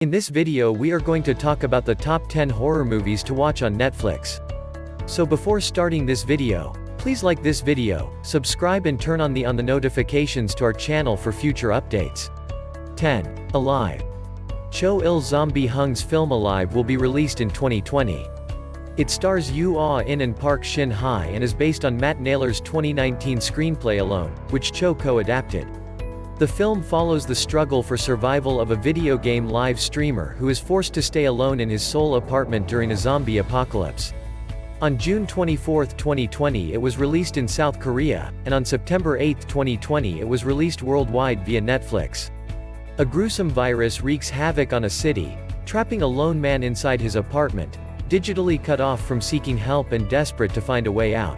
In this video we are going to talk about the top 10 horror movies to watch on Netflix. So before starting this video, please like this video, subscribe and turn on the notifications to our channel for future updates. 10. Alive. Cho Il-zombie Hung's film Alive will be released in 2020. It stars Yoo Ah-in and Park Shin-hye and is based on Matt Naylor's 2019 screenplay Alone, which Cho co-adapted. The film follows the struggle for survival of a video game live streamer who is forced to stay alone in his sole apartment during a zombie apocalypse. On June 24, 2020 it was released in South Korea, and on September 8, 2020 it was released worldwide via Netflix. A gruesome virus wreaks havoc on a city, trapping a lone man inside his apartment, digitally cut off from seeking help and desperate to find a way out.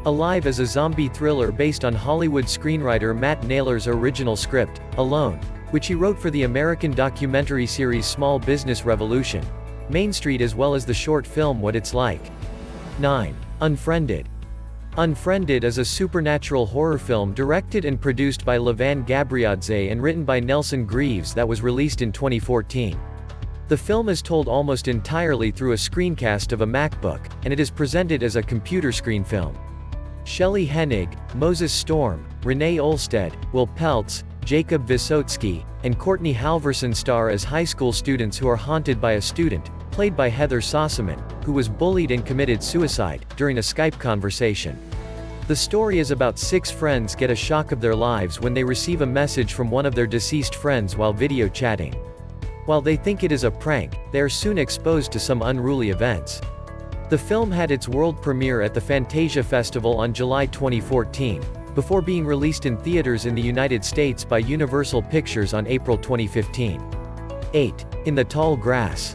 Alive is a zombie thriller based on Hollywood screenwriter Matt Naylor's original script, Alone, which he wrote for the American documentary series Small Business Revolution, Main Street, as well as the short film What It's Like. 9. Unfriended. Unfriended is a supernatural horror film directed and produced by Levan Gabriadze and written by Nelson Greaves that was released in 2014. The film is told almost entirely through a screencast of a MacBook, and it is presented as a computer screen film. Shelley Hennig, Moses Storm, Renee Olstead, Will Peltz, Jacob Vysotsky, and Courtney Halverson star as high school students who are haunted by a student, played by Heather Sossaman, who was bullied and committed suicide, during a Skype conversation. The story is about 6 friends get a shock of their lives when they receive a message from one of their deceased friends while video chatting. While they think it is a prank, they are soon exposed to some unruly events. The film had its world premiere at the Fantasia Festival on July 2014, before being released in theaters in the United States by Universal Pictures on April 2015. 8. In the Tall Grass.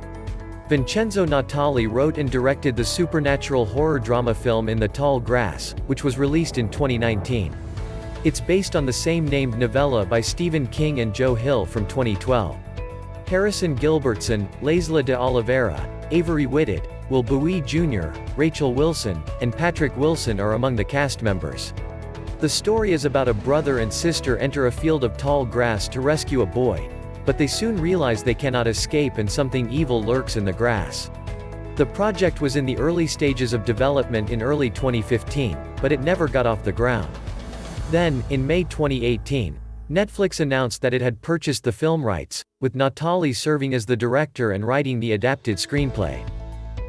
Vincenzo Natali wrote and directed the supernatural horror drama film In the Tall Grass, which was released in 2019. It's based on the same-named novella by Stephen King and Joe Hill from 2012. Harrison Gilbertson, Laisla de Oliveira, Avery Whitted, Will Bowie Jr., Rachel Wilson, and Patrick Wilson are among the cast members. The story is about a brother and sister enter a field of tall grass to rescue a boy, but they soon realize they cannot escape and something evil lurks in the grass. The project was in the early stages of development in early 2015, but it never got off the ground. Then, in May 2018, Netflix announced that it had purchased the film rights, with Natali serving as the director and writing the adapted screenplay.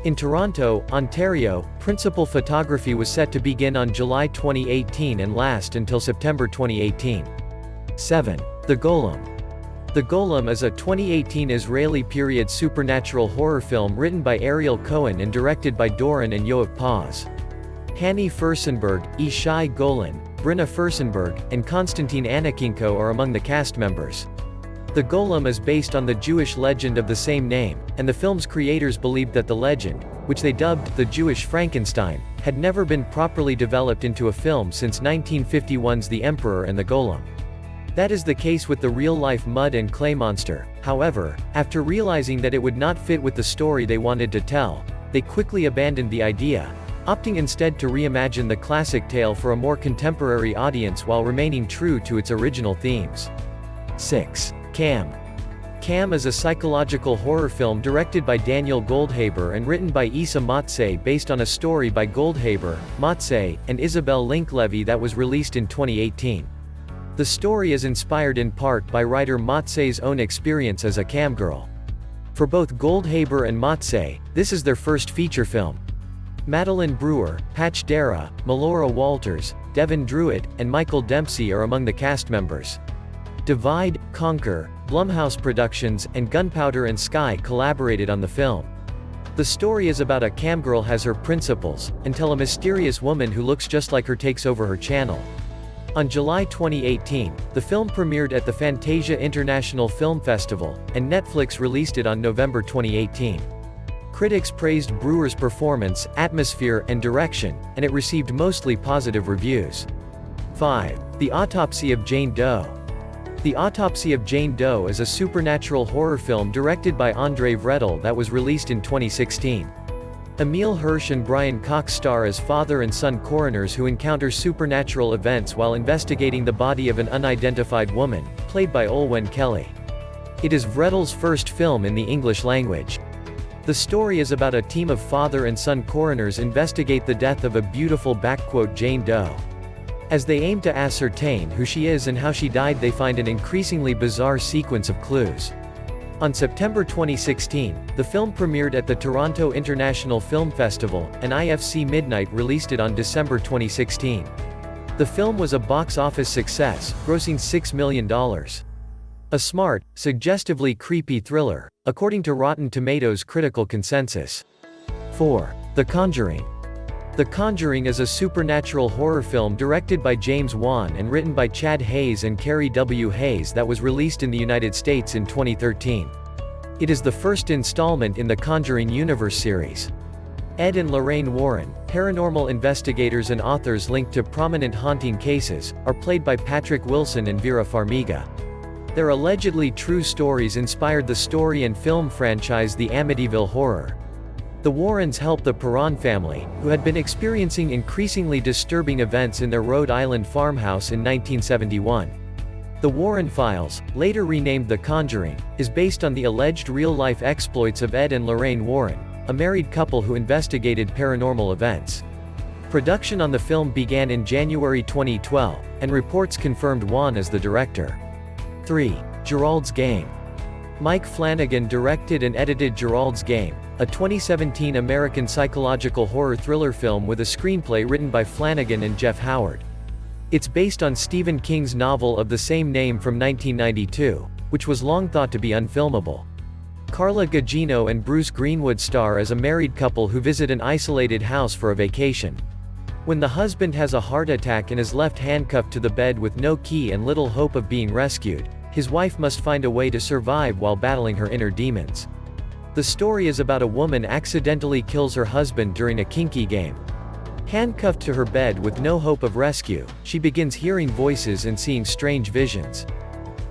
In Toronto, Ontario, principal photography was set to begin on July 2018 and last until September 2018. 7. The Golem. The Golem is a 2018 Israeli period supernatural horror film written by Ariel Cohen and directed by Doron and Yoav Paz. Hanny Furstenberg, Ishai Golan, Brinna Furstenberg, and Konstantin Anakinko are among the cast members. The Golem is based on the Jewish legend of the same name, and the film's creators believed that the legend, which they dubbed the Jewish Frankenstein, had never been properly developed into a film since 1951's The Emperor and the Golem. That is the case with the real-life mud and clay monster. However, after realizing that it would not fit with the story they wanted to tell, they quickly abandoned the idea, opting instead to reimagine the classic tale for a more contemporary audience while remaining true to its original themes. 6. Cam. Cam is a psychological horror film directed by Daniel Goldhaber and written by Issa Matse based on a story by Goldhaber, Matse, and Isabel Linklevy that was released in 2018. The story is inspired in part by writer Matse's own experience as a camgirl. For both Goldhaber and Matse, this is their first feature film. Madeline Brewer, Patch Dara, Melora Walters, Devin Druitt, and Michael Dempsey are among the cast members. Divide, Conquer, Blumhouse Productions, and Gunpowder and Sky collaborated on the film. The story is about a camgirl has her principles, until a mysterious woman who looks just like her takes over her channel. On July 2018, the film premiered at the Fantasia International Film Festival, and Netflix released it on November 2018. Critics praised Brewer's performance, atmosphere, and direction, and it received mostly positive reviews. 5. The Autopsy of Jane Doe. The Autopsy of Jane Doe is a supernatural horror film directed by Andre Vredel that was released in 2016. Emil Hirsch and Brian Cox star as father and son coroners who encounter supernatural events while investigating the body of an unidentified woman, played by Olwen Kelly. It is Geralds' first film in the English language. The story is about a team of father and son coroners investigate the death of a beautiful Jane Doe. As they aim to ascertain who she is and how she died, they find an increasingly bizarre sequence of clues. On September 2016, the film premiered at the Toronto International Film Festival, and IFC Midnight released it on December 2016. The film was a box office success, grossing $6 million. A smart, suggestively creepy thriller, according to Rotten Tomatoes critical consensus. 4. The Conjuring. The Conjuring is a supernatural horror film directed by James Wan and written by Chad Hayes and Carrie W. Hayes that was released in the United States in 2013. It is the first installment in the Conjuring universe series. Ed and Lorraine Warren, paranormal investigators and authors linked to prominent haunting cases, are played by Patrick Wilson and Vera Farmiga. Their allegedly true stories inspired the story and film franchise The Amityville Horror. The Warrens helped the Perron family, who had been experiencing increasingly disturbing events in their Rhode Island farmhouse in 1971. The Warren Files, later renamed The Conjuring, is based on the alleged real-life exploits of Ed and Lorraine Warren, a married couple who investigated paranormal events. Production on the film began in January 2012, and reports confirmed Wan as the director. 3. Geralds Game. Mike Flanagan directed and edited Geralds Game, a 2017 American psychological horror thriller film with a screenplay written by Flanagan and Jeff Howard. It's based on Stephen King's novel of the same name from 1992, which was long thought to be unfilmable. Carla Gugino and Bruce Greenwood star as a married couple who visit an isolated house for a vacation. When the husband has a heart attack and is left handcuffed to the bed with no key and little hope of being rescued, his wife must find a way to survive while battling her inner demons. The story is about a woman accidentally kills her husband during a kinky game. Handcuffed to her bed with no hope of rescue, she begins hearing voices and seeing strange visions.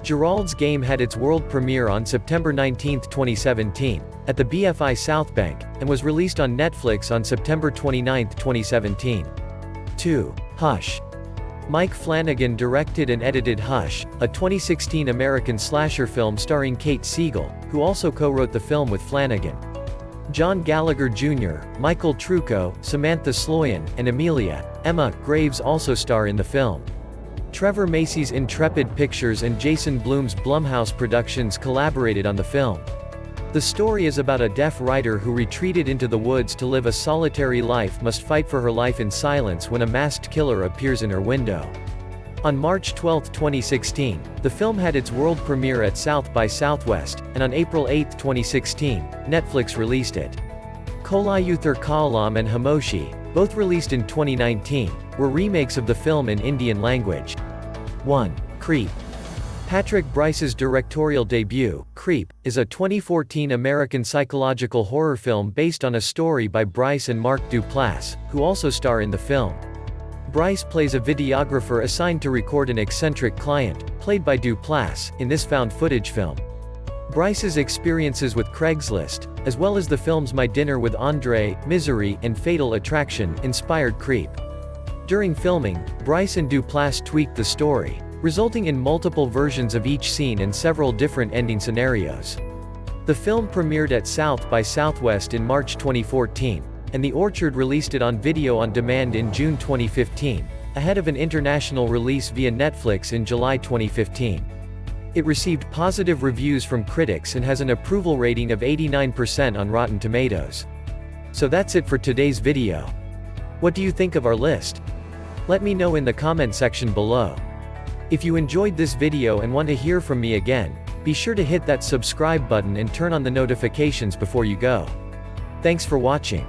Geralds Game had its world premiere on September 19, 2017, at the BFI South Bank, and was released on Netflix on September 29, 2017. 2. Hush. Mike Flanagan directed and edited Hush, a 2016 American slasher film starring Kate Siegel, who also co-wrote the film with Flanagan. John Gallagher Jr., Michael Trucco, Samantha Sloyan, and Emma Graves also star in the film. Trevor Macy's Intrepid Pictures and Jason Blum's Blumhouse Productions collaborated on the film. The story is about a deaf writer who retreated into the woods to live a solitary life must fight for her life in silence when a masked killer appears in her window. On March 12, 2016, the film had its world premiere at South by Southwest, and on April 8, 2016, Netflix released it. Kolayuthar Kaalam and Hamoshi, both released in 2019, were remakes of the film in Indian language. 1. Creep. Patrick Brice's directorial debut, Creep, is a 2014 American psychological horror film based on a story by Brice and Mark Duplass, who also star in the film. Brice plays a videographer assigned to record an eccentric client, played by Duplass, in this found-footage film. Brice's experiences with Craigslist, as well as the films My Dinner with Andre, Misery, and Fatal Attraction, inspired Creep. During filming, Brice and Duplass tweaked the story, resulting in multiple versions of each scene and several different ending scenarios. The film premiered at South by Southwest in March 2014, and The Orchard released it on video on demand in June 2015, ahead of an international release via Netflix in July 2015. It received positive reviews from critics and has an approval rating of 89% on Rotten Tomatoes. So that's it for today's video. What do you think of our list? Let me know in the comment section below. If you enjoyed this video and want to hear from me again, be sure to hit that subscribe button and turn on the notifications before you go. Thanks for watching.